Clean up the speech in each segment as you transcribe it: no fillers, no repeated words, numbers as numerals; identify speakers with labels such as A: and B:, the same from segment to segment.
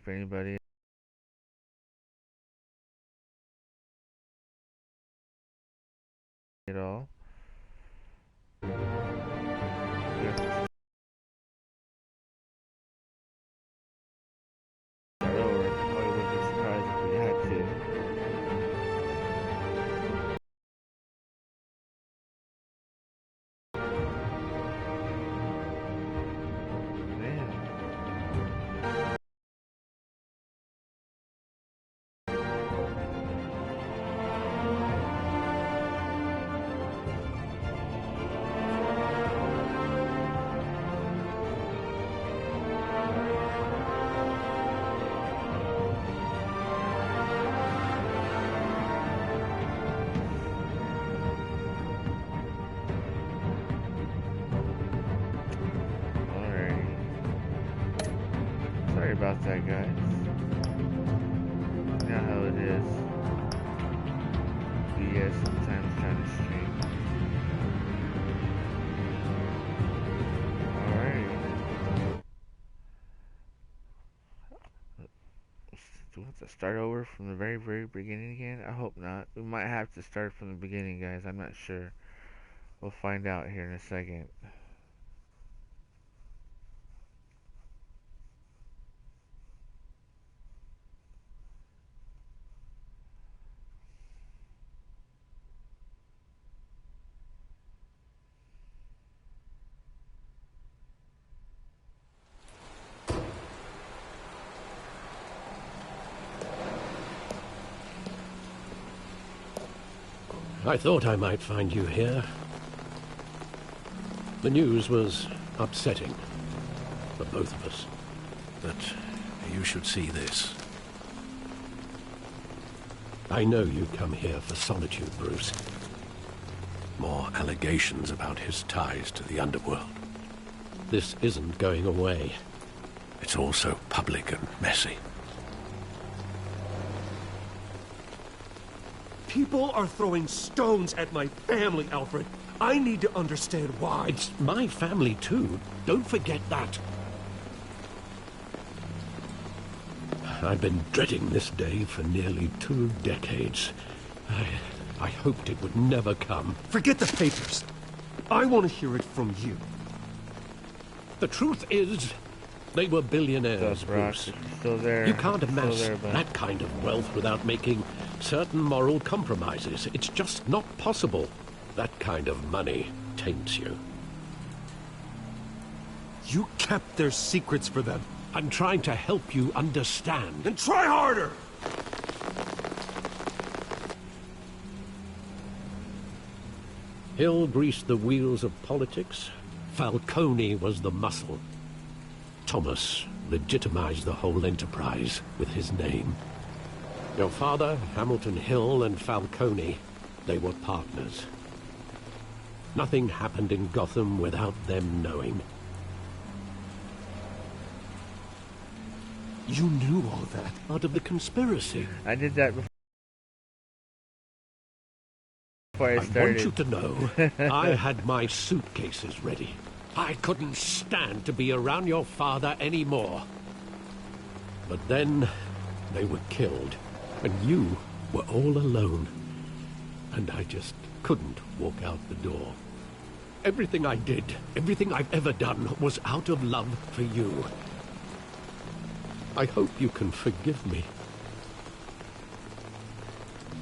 A: for anybody at all. We have to start over. I wouldn't be surprised if we had to. Man. Sorry about that, guys. You know how it is. BS sometimes trying to stream. Alright. Do we have to start over from the very, very beginning again? I hope not. We might have to start from the beginning, guys. I'm not sure. We'll find out here in a second.
B: I thought I might find you here. The news was upsetting for both of us.
C: But you should see this.
B: I know you come here for solitude, Bruce.
C: More allegations about his ties to the underworld.
B: This isn't going away.
C: It's all so public and messy.
D: People are throwing stones at my family, Alfred. I need to understand why.
B: It's my family, too. Don't forget that. I've been dreading this day for nearly 2 decades. I hoped it would never come.
D: Forget the papers. I want to hear it from you.
B: The truth is, they were billionaires, Bruce.
A: Still there.
B: You can't amass
A: there,
B: that kind of wealth without making certain moral compromises. It's just not possible. That kind of money taints you.
D: You kept their secrets for them.
B: I'm trying to help you understand.
D: Then try harder!
B: Hill greased the wheels of politics. Falcone was the muscle. Thomas legitimized the whole enterprise with his name. Your father, Hamilton Hill, and Falcone, they were partners. Nothing happened in Gotham without them knowing.
D: You knew all that.
B: Part of the conspiracy.
A: I did that before I started.
B: I want you to know, I had my suitcases ready. I couldn't stand to be around your father anymore. But then, they were killed, and you were all alone. And I just couldn't walk out the door. Everything I did, everything I've ever done, was out of love for you. I hope you can forgive me.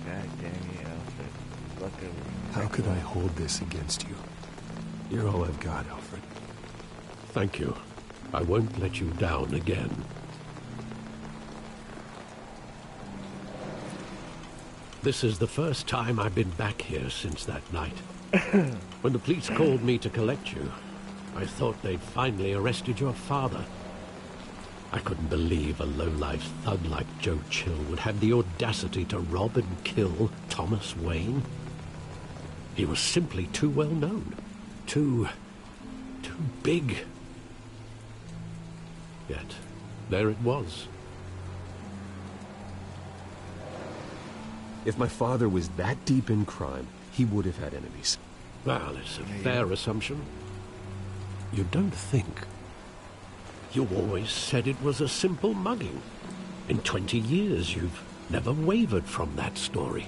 A: God damn you, Alfred. Luckily.
D: How could I hold this against you? You're all I've got, Alfred.
B: Thank you. I won't let you down again. This is the first time I've been back here since that night. When the police called me to collect you, I thought they'd finally arrested your father. I couldn't believe a low-life thug like Joe Chill would have the audacity to rob and kill Thomas Wayne. He was simply too well known. Too big. Yet, there it was.
D: If my father was that deep in crime, he would have had enemies.
B: Well, it's a fair assumption. You don't think. You always said it was a simple mugging. In 20 years, you've never wavered from that story.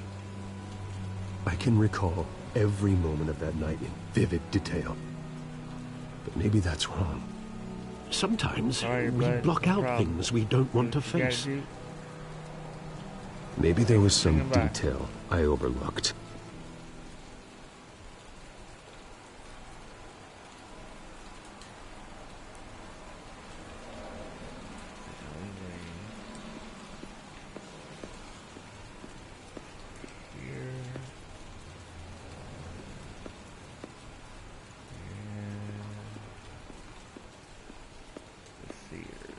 D: I can recall every moment of that night in vivid detail. But maybe that's wrong.
B: Sometimes
A: Sorry,
B: we
A: bud.
B: block
A: No
B: out
A: problem.
B: things we don't want to
A: You gotta
B: face.
A: do-
D: Maybe there was some
A: Bring 'em back.
D: detail I overlooked.
A: Here. And let's see here.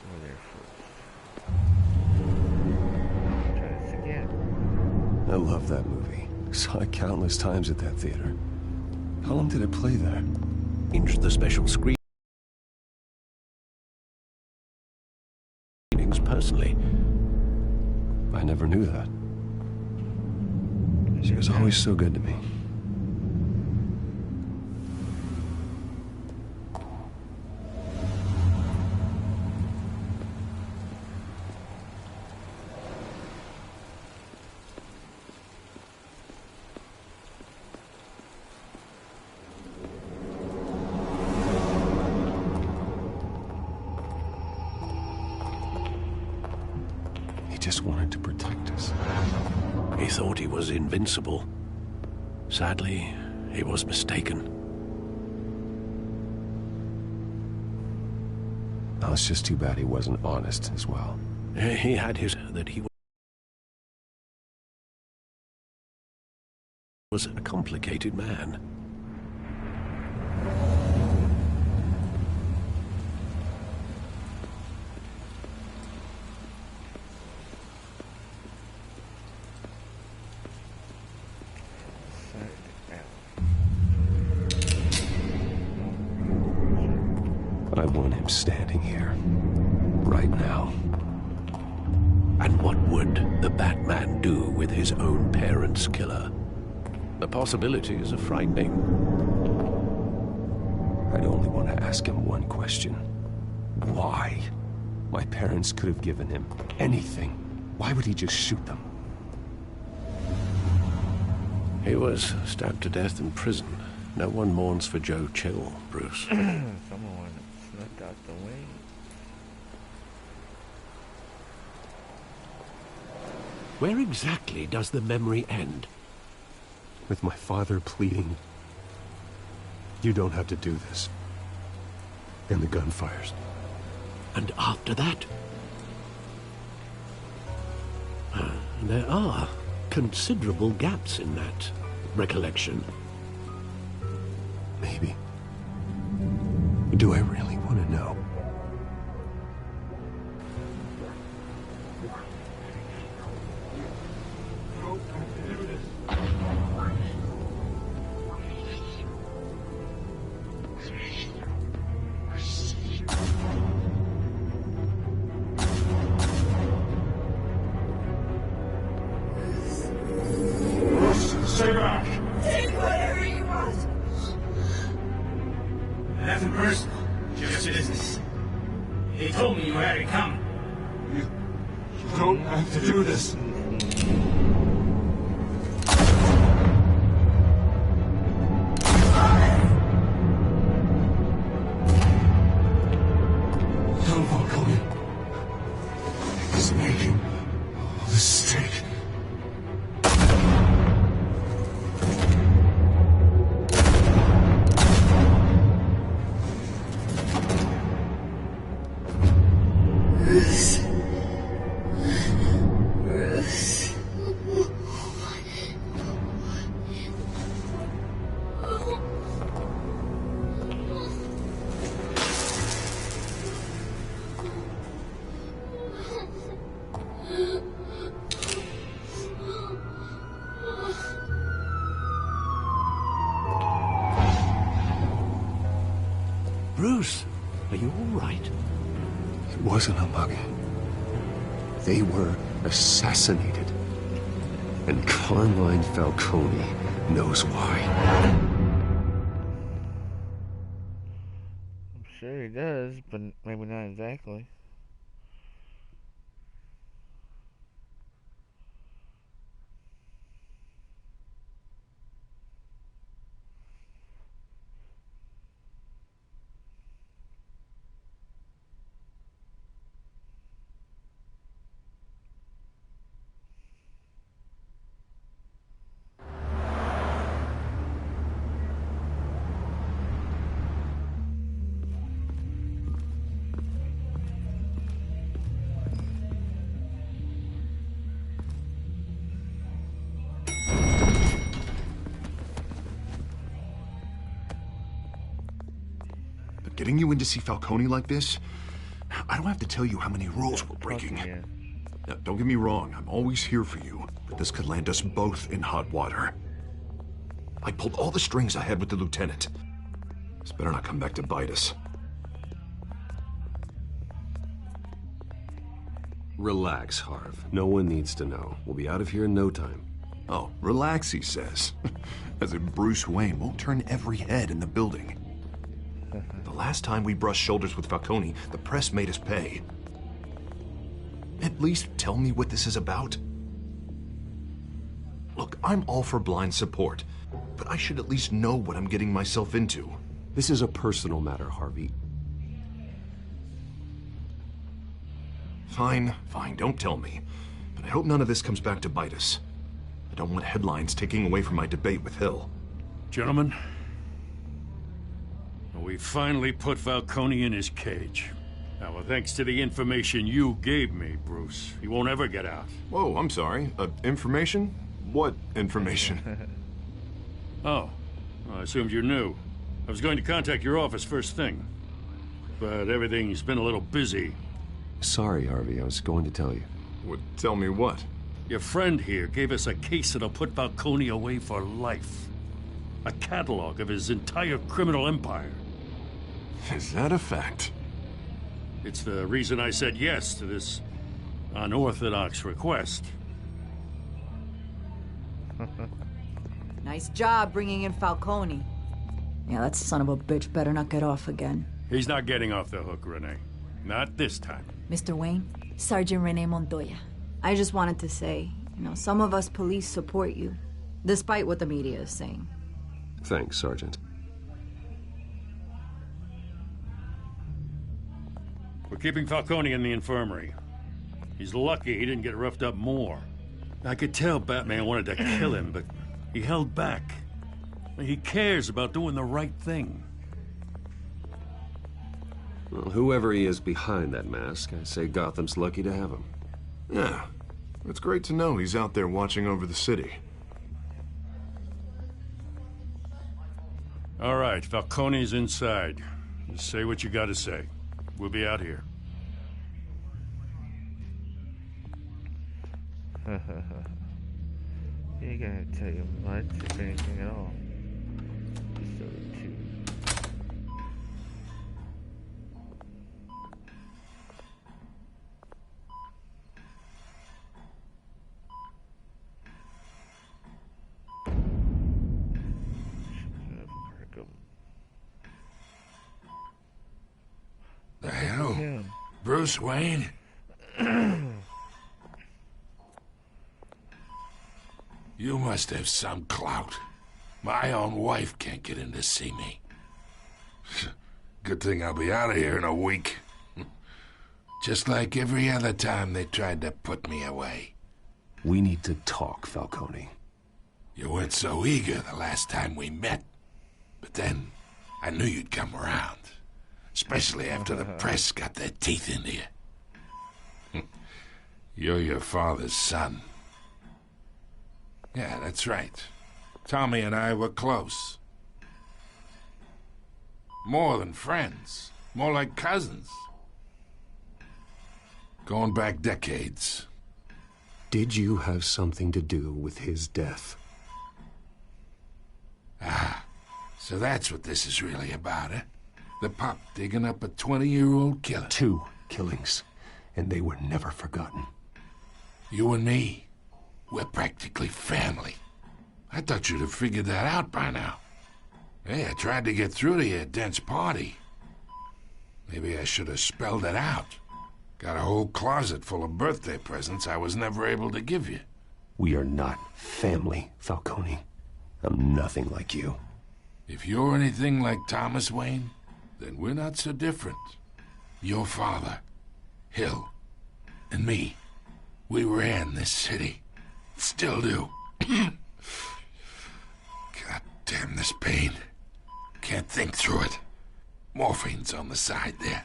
A: Go there first. Try this again.
D: I love that movie. Saw it countless times at that theater. How long did it play there?
B: Arranged the special screenings personally.
D: I never knew that. She was always so good to me. He just wanted to protect us.
B: He thought he was invincible. Sadly, he was mistaken.
D: Now, it's just too bad he wasn't honest as well.
B: He had his that he was a complicated man.
D: I want him standing here. Right now.
B: And what would the Batman do with his own parents' killer? The possibilities are frightening.
D: I'd only want to ask him one question. Why? My parents could have given him anything. Why would he just shoot them?
B: He was stabbed to death in prison. No one mourns for Joe Chill, Bruce.
A: Someone snuck out the way.
B: Where exactly does the memory end?
D: With my father pleading, "You don't have to do this." And the gunfires.
B: And after that? There are considerable gaps in that recollection.
D: Maybe. Do I really want to know?
E: Stay back!
F: Take whatever you want.
E: Nothing personal, just business. He told me you had it coming. You don't have to do this. Don't walk away. He's making a mistake.
F: Bruce.
B: Bruce, are you all right?
D: It wasn't a mug. They were assassinated. And Carmine Falcone knows why.
A: I'm sure he does, but maybe not exactly.
G: Getting you in to see Falcone like this? I don't have to tell you how many rules we're breaking.
A: Yeah.
G: Now, don't get me wrong, I'm always here for you, but this could land us both in hot water. I pulled all the strings I had with the lieutenant. This better not come back to bite us.
D: Relax, Harv. No one needs to know. We'll be out of here in no time.
G: Oh, relax, he says. As if Bruce Wayne won't turn every head in the building. The last time we brushed shoulders with Falcone, the press made us pay. At least tell me what this is about. Look, I'm all for blind support, but I should at least know what I'm getting myself into.
D: This is a personal matter, Harvey.
G: Fine, don't tell me. But I hope none of this comes back to bite us. I don't want headlines taking away from my debate with Hill.
E: Gentlemen, we finally put Falcone in his cage. Now, well, thanks to the information you gave me, Bruce, he won't ever get out.
G: Whoa, I'm sorry. Information? What information?
E: Oh, well, I assumed you knew. I was going to contact your office first thing, but everything's been a little busy.
D: Sorry, Harvey. I was going to tell you.
G: Would tell me what?
E: Your friend here gave us a case that'll put Falcone away for life. A catalog of his entire criminal empire.
G: Is that a fact?
E: It's the reason I said yes to this unorthodox request.
H: Nice job bringing in Falcone. Yeah, that son of a bitch better not get off again.
E: He's not getting off the hook, Renee. Not this time.
H: Mr. Wayne, Sergeant Renee Montoya. I just wanted to say, some of us police support you, despite what the media is saying.
D: Thanks, Sergeant.
E: We're keeping Falcone in the infirmary. He's lucky he didn't get roughed up more. I could tell Batman wanted to kill him, but he held back. He cares about doing the right thing.
D: Well, whoever he is behind that mask, I say Gotham's lucky to have him.
G: Yeah, it's great to know he's out there watching over the city.
E: All right, Falcone's inside. Just say what you gotta say. We'll be out here.
A: He ain't gonna tell you much, if anything at all. So, too.
I: The hell? Bruce Wayne? You must have some clout. My own wife can't get in to see me. Good thing I'll be out of here in a week. Just like every other time they tried to put me away.
D: We need to talk, Falcone.
I: You weren't so eager the last time we met. But then, I knew you'd come around. Especially after the press got their teeth into you. You're your father's son. Yeah, that's right. Tommy and I were close. More than friends. More like cousins. Going back decades.
D: Did you have something to do with his death?
I: Ah, so that's what this is really about, eh? The pup digging up a 20-year-old killer.
D: 2 killings, and they were never forgotten.
I: You and me, we're practically family. I thought you'd have figured that out by now. Hey, I tried to get through to your dense party. Maybe I should have spelled it out. Got a whole closet full of birthday presents I was never able to give you.
D: We are not family, Falcone. I'm nothing like you.
I: If you're anything like Thomas Wayne, then we're not so different. Your father, Hill, and me, we ran this city. Still do. God damn this pain. Can't think through it. Morphine's on the side there.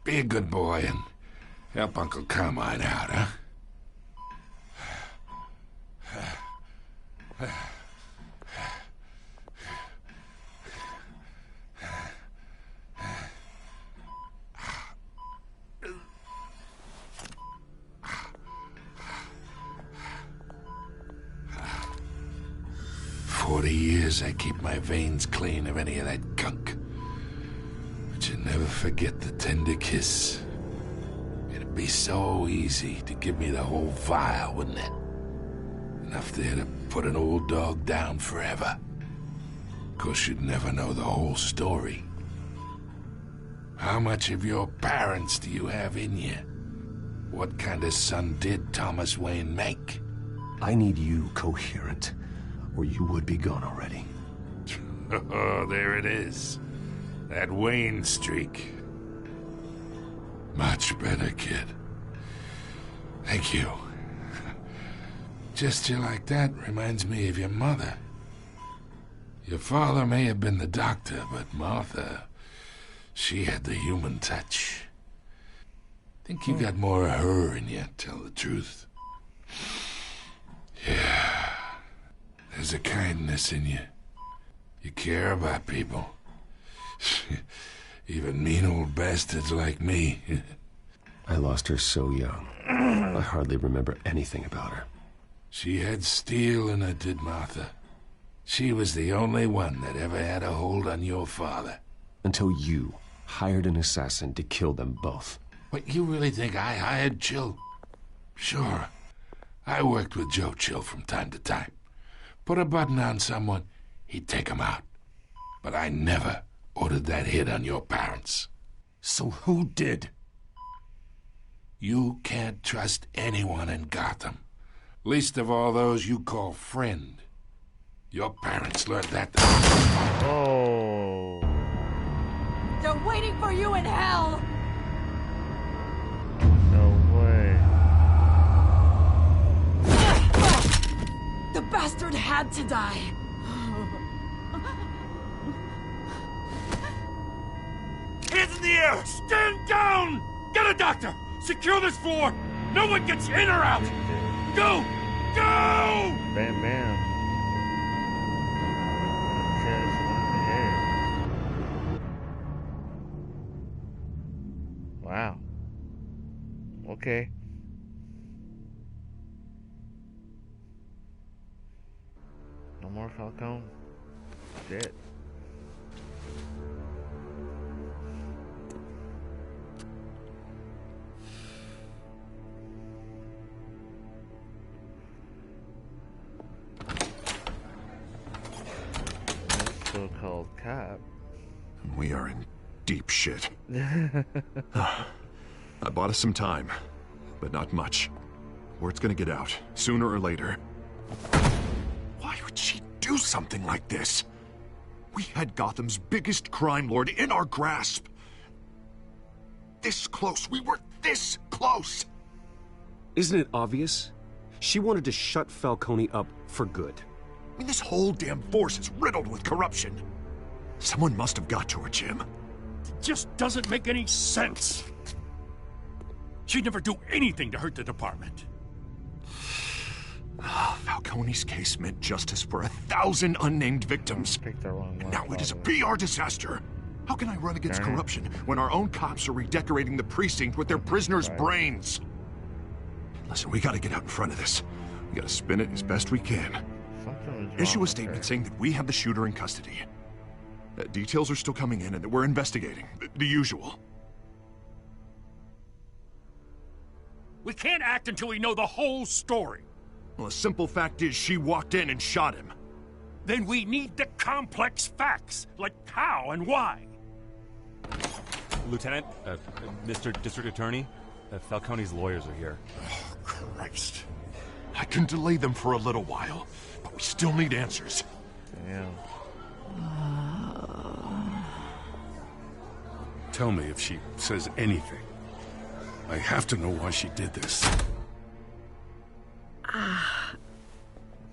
I: Be a good boy and help Uncle Carmine out, huh? 40 years I keep my veins clean of any of that gunk. But you never forget the tender kiss. It'd be so easy to give me the whole vial, wouldn't it? Enough there to put an old dog down forever. Of course, you'd never know the whole story. How much of your parents do you have in you? What kind of son did Thomas Wayne make?
D: I need you coherent, or you would be gone already.
I: Oh, there it is. That Wayne streak. Much better, kid. Thank you. Gesture like that reminds me of your mother. Your father may have been the doctor, but Martha, she had the human touch. Think you got more of her in you, tell the truth. Yeah. There's a kindness in you. You care about people. Even mean old bastards like me.
D: I lost her so young. I hardly remember anything about her.
I: She had steel in her, did Martha. She was the only one that ever had a hold on your father.
D: Until you hired an assassin to kill them both.
I: What, you really think I hired Chill? Sure. I worked with Joe Chill from time to time. Put a button on someone, he'd take him out. But I never ordered that hit on your parents.
D: So who did?
I: You can't trust anyone in Gotham. Least of all those you call friend. Your parents learned that.
A: Oh.
H: They're waiting for you in hell!
A: No way.
H: The bastard had to die.
E: Hands in the air! Stand down! Get a doctor! Secure this floor! No one gets in or out! Go! Go!
A: Bam, bam. Chest in the air. Wow. Okay. No more Falcone. Shit. This so-called cop.
G: We are in deep shit. I bought us some time, but not much. Word's gonna get out, sooner or later. Why would she do something like this? We had Gotham's biggest crime lord in our grasp. This close. We were this close.
D: Isn't it obvious? She wanted to shut Falcone up for good.
G: I mean, this whole damn force is riddled with corruption. Someone must have got to her, Jim.
E: It just doesn't make any sense. She'd never do anything to hurt the department.
G: Falcone's case meant justice for 1,000 unnamed victims.
A: Picked the wrong one.
G: And now it is a
A: probably.
G: PR disaster. How can I run against
A: Darn it.
G: corruption when our own cops are redecorating the precinct with their prisoners'
A: Right.
G: brains? Listen, we gotta get out in front of this. We gotta spin it as best we can.
A: Something was wrong
G: Issue a
A: with
G: statement
A: her.
G: saying that we have the shooter in custody. Details are still coming in and that we're investigating. The usual.
E: We can't act until we know the whole story.
G: Well, the simple fact is she walked in and shot him.
E: Then we need the complex facts, like how and why.
J: Lieutenant, Mr. District Attorney, Falcone's lawyers are here.
G: Oh, Christ. I can delay them for a little while, but we still need answers.
A: Damn.
I: Tell me if she says anything. I have to know why she did this.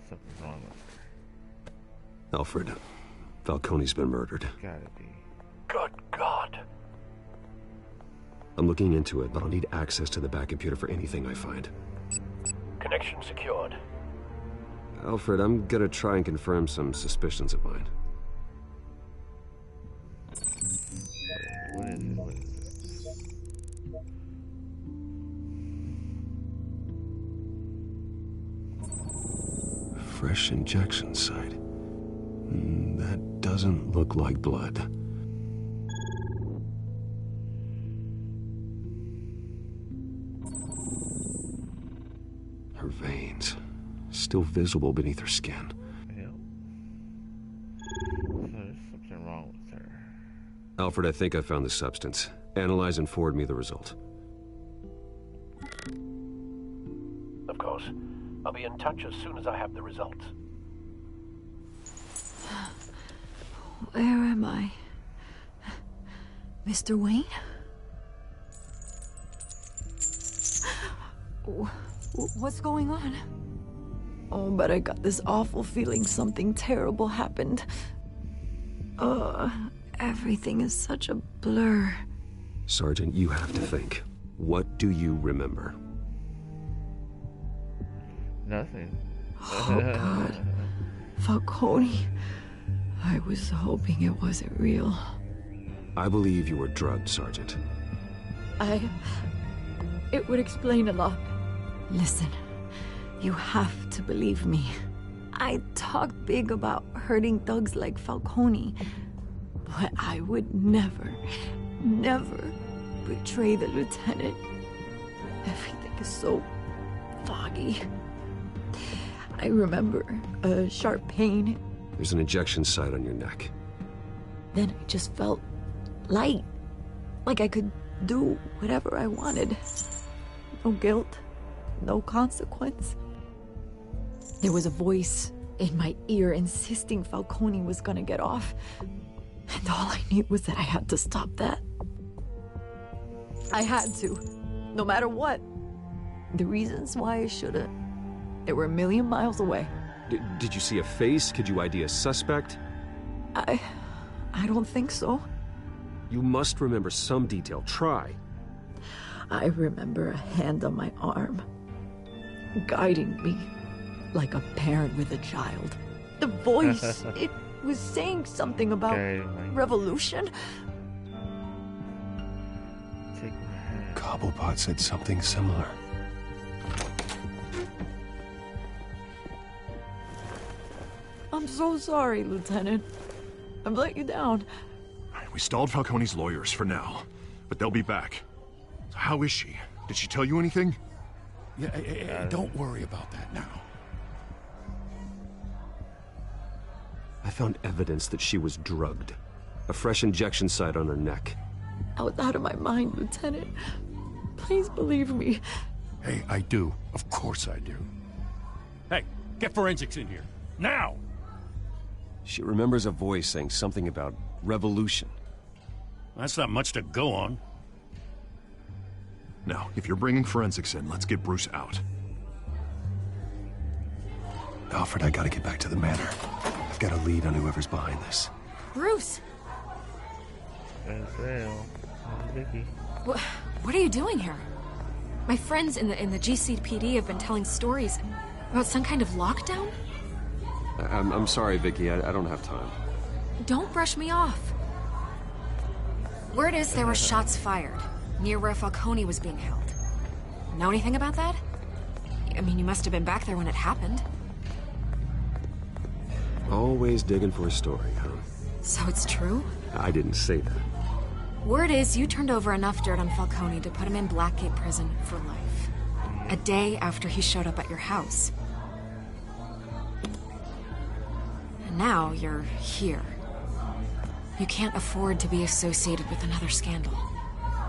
A: Something's wrong with
D: Alfred, Falcone's been murdered.
A: her. Gotta be.
C: Good God.
D: I'm looking into it, but I'll need access to the back computer for anything I find.
C: Connection secured.
D: Alfred, I'm gonna try and confirm some suspicions of mine.
A: What is it? What is it?
D: Fresh injection site. That doesn't look like blood. Her veins, still visible beneath her skin.
A: Yep. So there's something wrong with her.
D: Alfred, I think I found the substance. Analyze and forward me the result.
B: Of course. I'll be in touch as soon as I have the results.
H: Where am I? Mr. Wayne? What's going on? Oh, but I got this awful feeling something terrible happened. Everything is such a blur.
D: Sergeant, you have to think. What do you remember?
A: Nothing.
H: Oh, God. Falcone. I was hoping it wasn't real.
D: I believe you were drugged, Sergeant.
H: It would explain a lot. Listen, you have to believe me. I talk big about hurting thugs like Falcone, but I would never betray the lieutenant. Everything is so foggy. I remember a sharp pain.
D: There's an injection site on your neck.
H: Then I just felt light, like I could do whatever I wanted. No guilt, no consequence. There was a voice in my ear insisting Falcone was gonna get off. And all I knew was that I had to stop that. I had to, no matter what. The reasons why I should've, they were a million miles away.
D: Did you see a face? Could you ID a suspect?
H: I don't think so.
D: You must remember some detail. Try.
H: I remember a hand on my arm, guiding me like a parent with a child. The voice, it was saying something about revolution.
A: Take my hand.
D: Cobblepot said something similar.
H: I'm so sorry, Lieutenant. I've let you down.
G: We stalled Falcone's lawyers for now, but they'll be back. So how is she? Did she tell you anything?
E: Yeah, don't worry about that now.
D: I found evidence that she was drugged. A fresh injection site on her neck.
H: I was out of my mind, Lieutenant. Please believe me.
E: Hey, I do. Of course I do. Hey, get forensics in here. Now!
D: She remembers a voice saying something about revolution.
E: That's not much to go on.
G: Now, if you're bringing forensics in, let's get Bruce out.
D: Alfred, I gotta get back to the manor. I've got a lead on whoever's behind this.
H: Bruce!
A: Vicky.
K: What are you doing here? My friends in the GCPD have been telling stories about some kind of lockdown?
D: I'm sorry, Vicky. I don't have time.
K: Don't brush me off. Word is there were shots fired near where Falcone was being held. Know anything about that? I mean, you must have been back there when it happened.
D: Always digging for a story, huh?
K: So it's true?
D: I didn't say that.
K: Word is you turned over enough dirt on Falcone to put him in Blackgate Prison for life. A day after he showed up at your house. And now you're here. You can't afford to be associated with another scandal.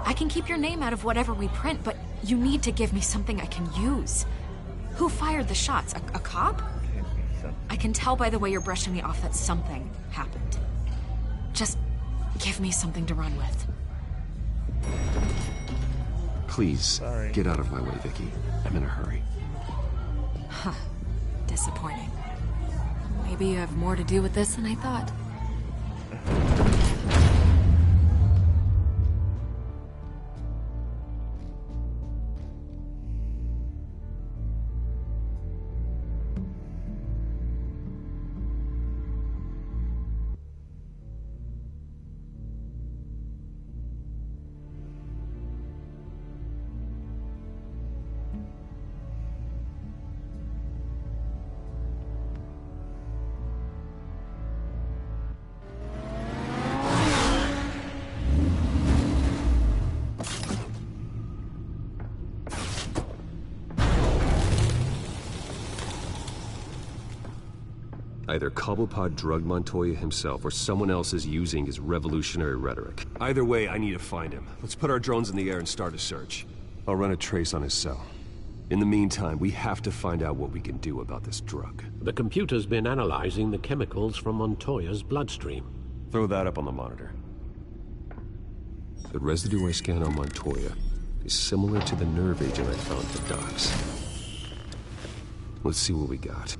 K: I can keep your name out of whatever we print, but you need to give me something I can use. Who fired the shots? A cop? I can tell by the way you're brushing me off that something happened. Just give me something to run with.
D: Please, get out of my way, Vicky. I'm in a hurry.
K: Huh. Disappointing. Maybe you have more to do with this than I thought.
D: Either Cobblepot drugged Montoya himself, or someone else is using his revolutionary rhetoric. Either way, I need to find him. Let's put our drones in the air and start a search. I'll run a trace on his cell. In the meantime, we have to find out what we can do about this drug.
B: The computer's been analyzing the chemicals from Montoya's bloodstream.
D: Throw that up on the monitor. The residue I scan on Montoya is similar to the nerve agent I found at the docks. Let's see what we got.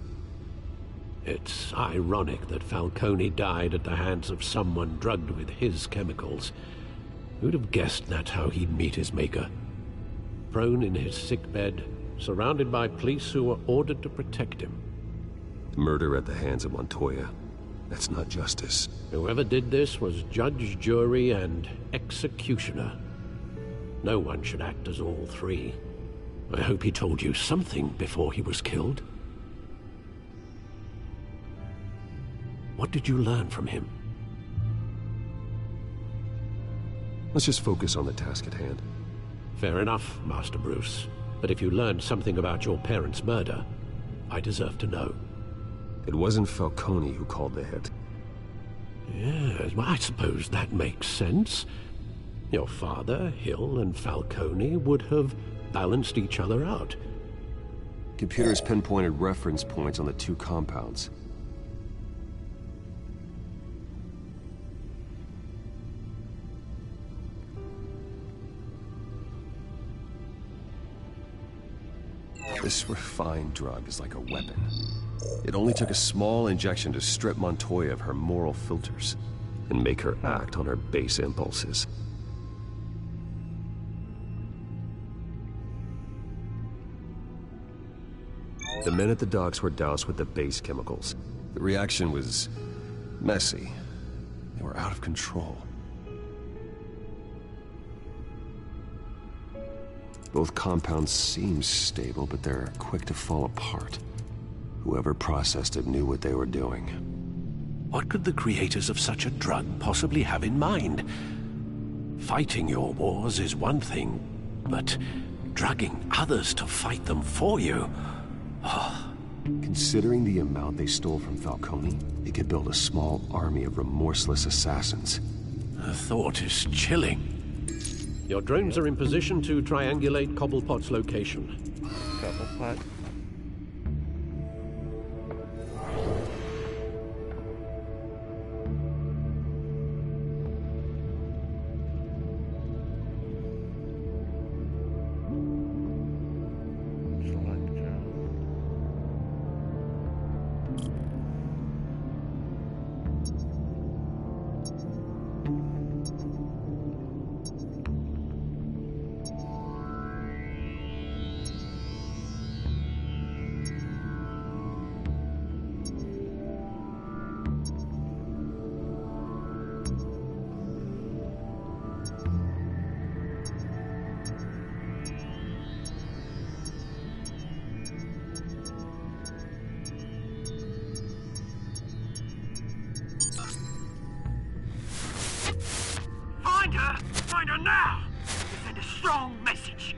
B: It's ironic that Falcone died at the hands of someone drugged with his chemicals. Who'd have guessed that's how he'd meet his maker? Prone in his sickbed, surrounded by police who were ordered to protect him.
D: Murder at the hands of Montoya. That's not justice.
B: Whoever did this was judge, jury, and executioner. No one should act as all three. I hope he told you something before he was killed. What did you learn from him?
D: Let's just focus on the task at hand.
B: Fair enough, Master Bruce. But if you learned something about your parents' murder, I deserve to know.
D: It wasn't Falcone who called the hit.
B: Yes, well, I suppose that makes sense. Your father, Hill, and Falcone would have balanced each other out.
D: Computers pinpointed reference points on the two compounds. This refined drug is like a weapon. It only took a small injection to strip Montoya of her moral filters and make her act on her base impulses. The men at the docks were doused with the base chemicals. The reaction was messy. They were out of control. Both compounds seem stable, but they're quick to fall apart. Whoever processed it knew what they were doing.
B: What could the creators of such a drug possibly have in mind? Fighting your wars is one thing, but drugging others to fight them for you... Oh.
D: Considering the amount they stole from Falcone, they could build a small army of remorseless assassins.
B: The thought is chilling. Your drones are in position to triangulate Cobblepot's location.
A: Cobblepot?
L: Find her now! Send a strong message.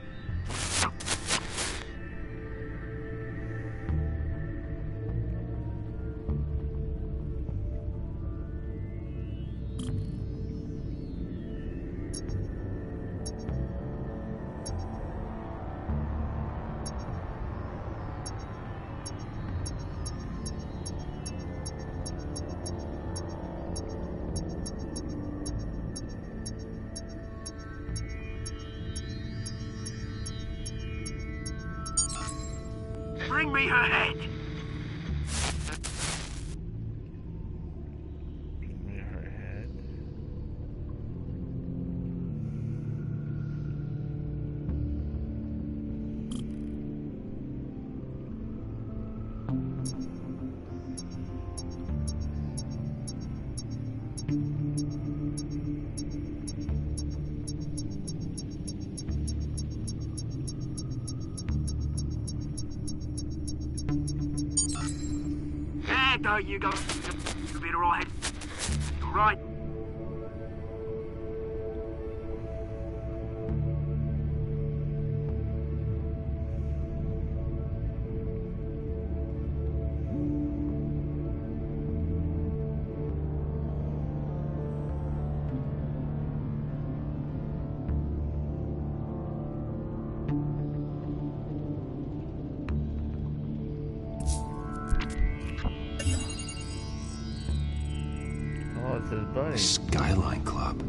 L: Bring me her head!
A: Bring me her head.
L: There you go. You'll be alright. Alright.
A: Oh, it's his buddy.
D: Skyline Club.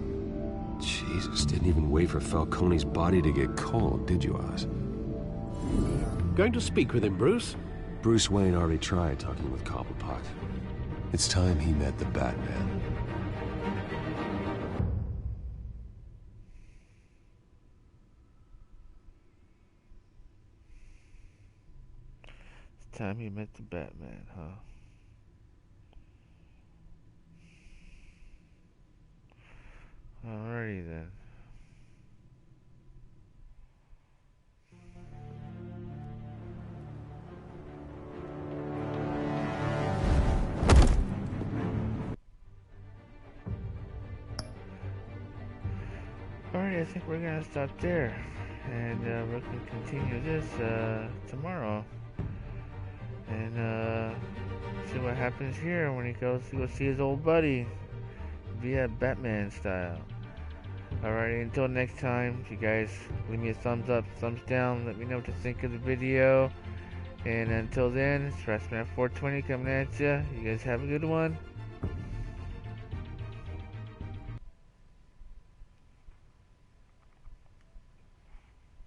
D: Jesus, didn't even wait for Falcone's body to get cold, did you, Oz?
B: Going to speak with him, Bruce?
D: Bruce Wayne already tried talking with Cobblepot. It's time he met the Batman.
A: It's time he met the Batman, huh? Alrighty then. Alright, I think we're gonna stop there. And we're gonna continue this tomorrow. And see what happens here when he goes to go see his old buddy via Batman style. Alrighty, until next time, you guys leave me a thumbs up, thumbs down, let me know what you think of the video. And until then, it's Restman420 coming at ya. You guys have a good one.